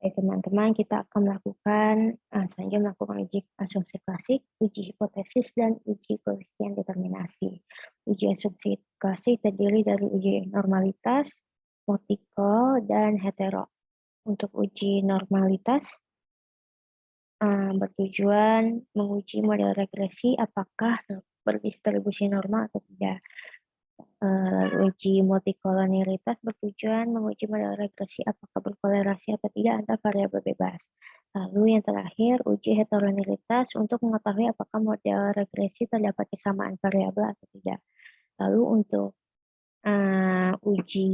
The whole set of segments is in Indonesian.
Baik teman-teman, kita akan melakukan selanjutnya melakukan uji asumsi klasik, uji hipotesis, dan uji koefisien determinasi. Uji asumsi klasik terdiri dari uji normalitas, multikol, dan hetero. Untuk uji normalitas bertujuan menguji model regresi apakah berdistribusi normal atau tidak. Uji multikolonialitas bertujuan menguji model regresi apakah berkolerasi atau tidak antar variabel bebas. Lalu yang terakhir, uji heterogeneitas untuk mengetahui apakah model regresi terdapat kesamaan variabel atau tidak. Lalu untuk uji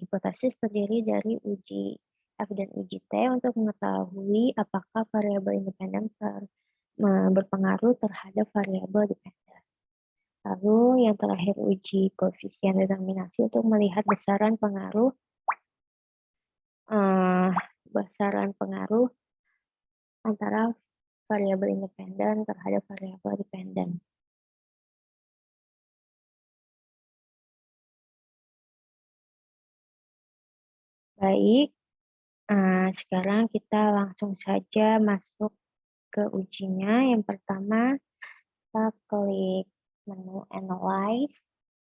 hipotesis terdiri dari uji F dan uji T untuk mengetahui apakah variabel independen berpengaruh terhadap variabel dependen. Lalu yang terakhir uji koefisien determinasi untuk melihat besaran pengaruh antara variabel independen terhadap variabel dependen. Baik, sekarang kita langsung saja masuk ke ujinya. Yang pertama, kita klik menu Analyze,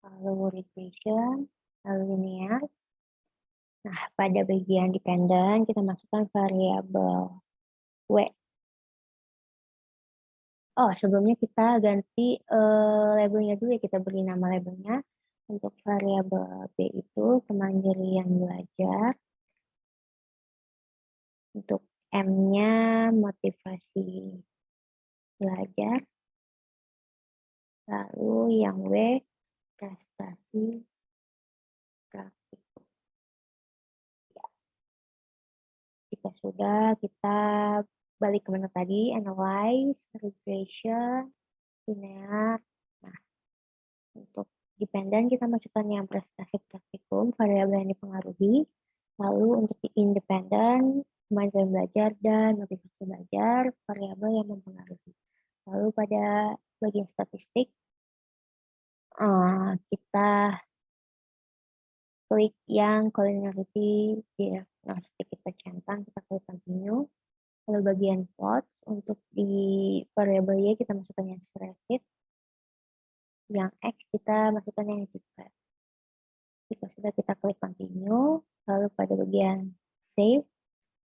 lalu Regression, lalu Linear. Nah, pada bagian dependen, kita masukkan variabel W. Oh, sebelumnya kita ganti labelnya dulu ya, kita beri nama labelnya. Untuk variabel B itu kemandirian belajar. Untuk M-nya motivasi belajar. Lalu yang W prestasi praktikum. Ya. Jika sudah, kita balik ke menu tadi, Analyze, Regression, Linear. Nah, untuk dependen kita masukkan yang prestasi praktikum, variabel yang dipengaruhi. Lalu untuk independen, kemampuan belajar dan motivasi belajar, variabel yang mempengaruhi. Lalu pada bagian statistik, kita klik yang collinearity diagnostic, kita centang, kita klik continue. Lalu bagian plots, untuk di variabel Y kita masukkan yang spreadsheet, yang X kita masukkan yang zip-file. Jika sudah, kita klik continue, lalu pada bagian save,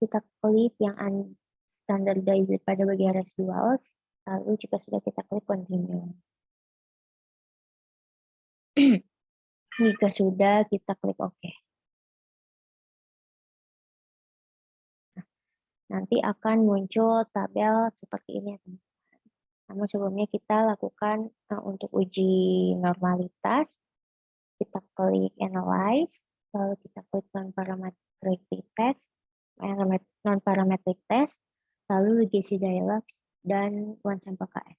kita klik yang unstandardized pada bagian residuals, lalu jika sudah kita klik continue. Jika sudah, kita klik OK. Nanti akan muncul tabel seperti ini, teman-teman. Namun sebelumnya kita lakukan untuk uji normalitas, kita klik Analyze, lalu kita klik non-parametric test, lalu legacy dialog, dan one sample KS.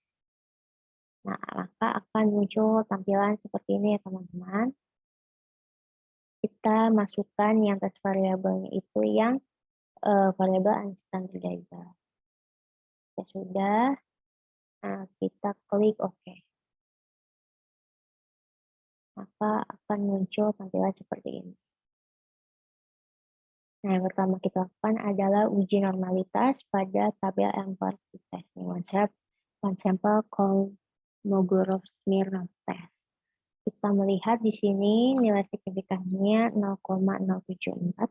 Nah, maka akan muncul tampilan seperti ini ya teman-teman. Kita masukkan yang tes variabelnya itu yang variabel unstandardized. Ya sudah, kita klik OK. Maka akan muncul tampilan seperti ini. Nah, yang pertama kita lakukan adalah uji normalitas pada tabel M-parametric test. One sample Kolmogorov-Smirnov test. Kita melihat di sini nilai signifikannya 0,074.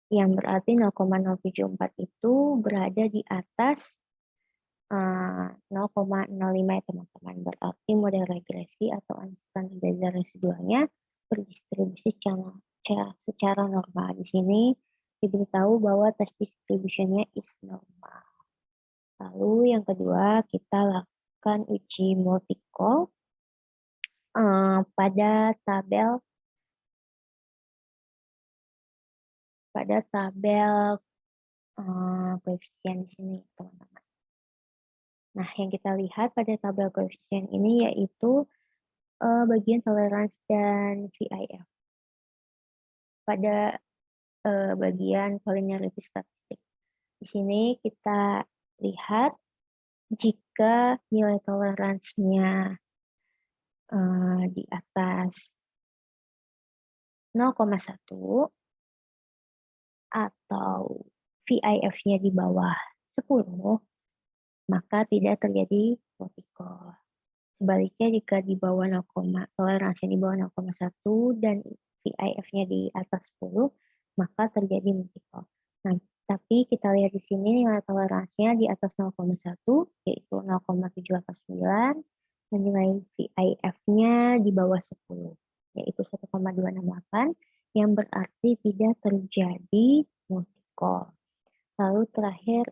Yang berarti 0,074 itu berada di atas 0,05 ya teman-teman. Berarti model regresi atau unstandardized residualnya berdistribusi secara normal. Di sini diberitahu bahwa test distributionnya is normal. Lalu yang kedua, kita lakukan uji multikol pada tabel koefisien di sini, teman-teman. Nah, yang kita lihat pada tabel koefisien ini yaitu bagian toleransi dan VIF. Pada bagian collinearity statistik. Di sini kita lihat jika nilai toleransinya di atas 0,1, atau VIF-nya di bawah 10, maka tidak terjadi multi-call. Sebaliknya jika di bawah 0, toleransi di bawah 0,1 dan VIF-nya di atas 10, maka terjadi multi-call. Nah, tapi kita lihat di sini nilai toleransinya di atas 0,1, yaitu 0,789, dan nilai VIF-nya di bawah 10, yaitu 1,268, yang berarti tidak terjadi multi-call. Lalu terakhir,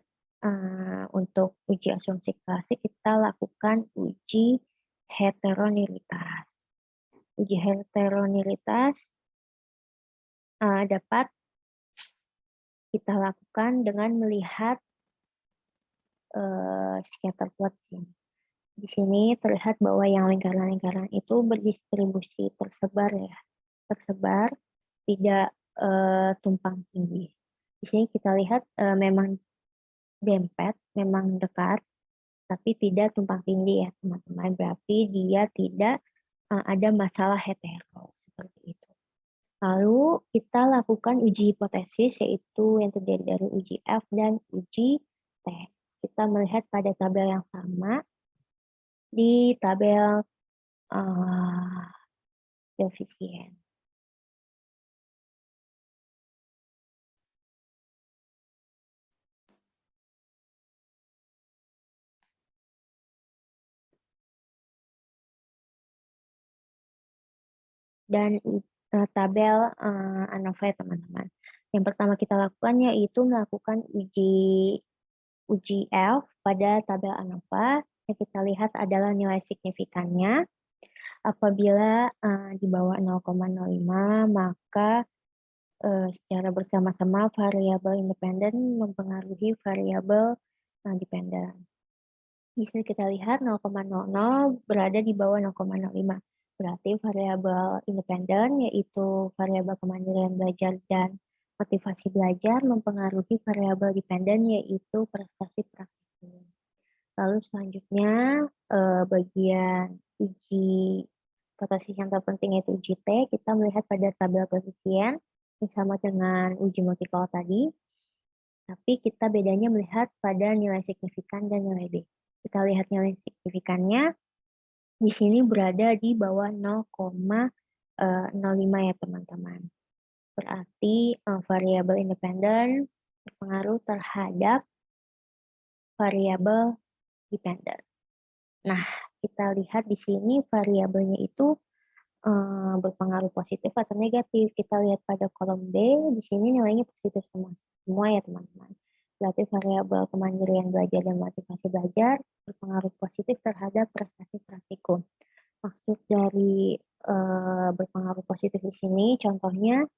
untuk uji asumsi klasik, kita lakukan uji heteronilitas. Uji heteronilitas dapat kita lakukan dengan melihat scatter plot sini. Di sini terlihat bahwa yang lingkaran-lingkaran itu berdistribusi tersebar ya, tersebar tidak tumpang tindih. Di sini kita lihat memang dempet, memang dekat, tapi tidak tumpang tindih ya teman-teman. Berarti dia tidak ada masalah hetero seperti itu. Lalu kita lakukan uji hipotesis, yaitu yang terdiri dari uji F dan uji T. Kita melihat pada tabel yang sama di tabel koefisien. Dan tabel ANOVA ya teman-teman. Yang pertama kita lakukan yaitu melakukan uji F pada tabel ANOVA. Yang kita lihat adalah nilai signifikannya. Apabila di bawah 0,05, maka secara bersama-sama variabel independen mempengaruhi variabel dependen. Di sini kita lihat 0,00 berada di bawah 0,05. Berarti variabel independen, yaitu variabel kemandirian belajar dan motivasi belajar, mempengaruhi variabel dependen, yaitu prestasi praktikum. Lalu selanjutnya bagian uji hipotesis yang terpenting yaitu uji T, kita melihat pada tabel koefisien yang sama dengan uji multi-call tadi, tapi kita bedanya melihat pada nilai signifikan dan nilai B. Kita lihat nilai signifikannya di sini berada di bawah 0,05 ya teman-teman. Berarti variabel independen berpengaruh terhadap variabel dependen. Nah, kita lihat di sini variabelnya itu berpengaruh positif atau negatif. Kita lihat pada kolom B, di sini nilainya positif semua ya teman-teman. Berarti variabel kemandirian belajar dan motivasi belajar berpengaruh positif terhadap prestasi praktikum. Maksud dari berpengaruh positif di sini, contohnya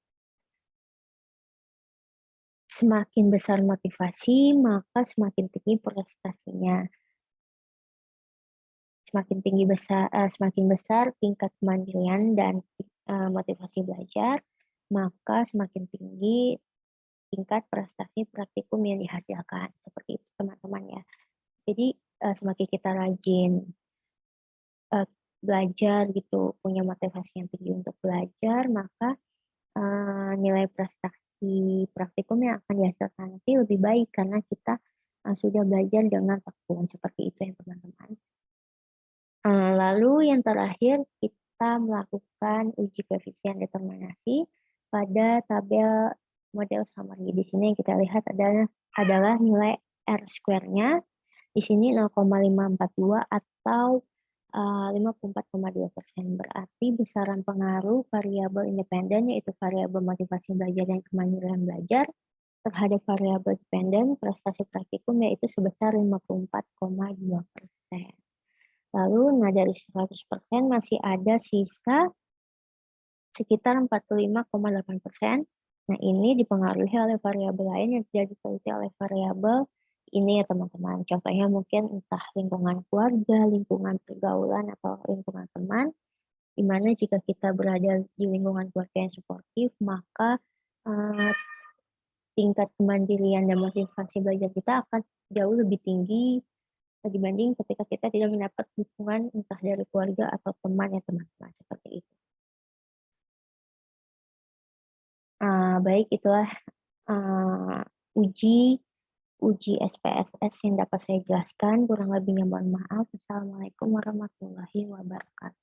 semakin besar motivasi, maka semakin tinggi prestasinya. Semakin besar tingkat kemandirian dan motivasi belajar, maka semakin tinggi tingkat prestasi praktikum yang dihasilkan. Seperti itu teman-teman ya. Jadi semakin kita rajin belajar gitu, punya motivasi yang tinggi untuk belajar, maka nilai prestasi praktikum yang akan dihasilkan nanti lebih baik karena kita sudah belajar dengan tekun. Seperti itu ya teman-teman. Lalu yang terakhir kita melakukan uji koefisien determinasi pada tabel model summary. Di sini yang kita lihat adalah nilai R square-nya. Di sini 0,542 atau 54,2%. Berarti besaran pengaruh variabel independen, yaitu variabel motivasi belajar dan kemandirian belajar, terhadap variabel dependen prestasi praktikum, yaitu sebesar 54,2%. Lalu, dari 100% masih ada sisa sekitar 45,8%. Nah, ini dipengaruhi oleh variabel lain yang tidak diteliti oleh variabel ini ya teman-teman. Contohnya mungkin entah lingkungan keluarga, lingkungan pergaulan, atau lingkungan teman. Di mana jika kita berada di lingkungan keluarga yang suportif, maka tingkat kemandirian dan motivasi belajar kita akan jauh lebih tinggi dibanding ketika kita tidak mendapat dukungan entah dari keluarga atau teman ya teman-teman. Seperti itu. Baik, itulah uji uji SPSS yang dapat saya jelaskan. Kurang lebihnya mohon maaf. Assalamualaikum warahmatullahi wabarakatuh.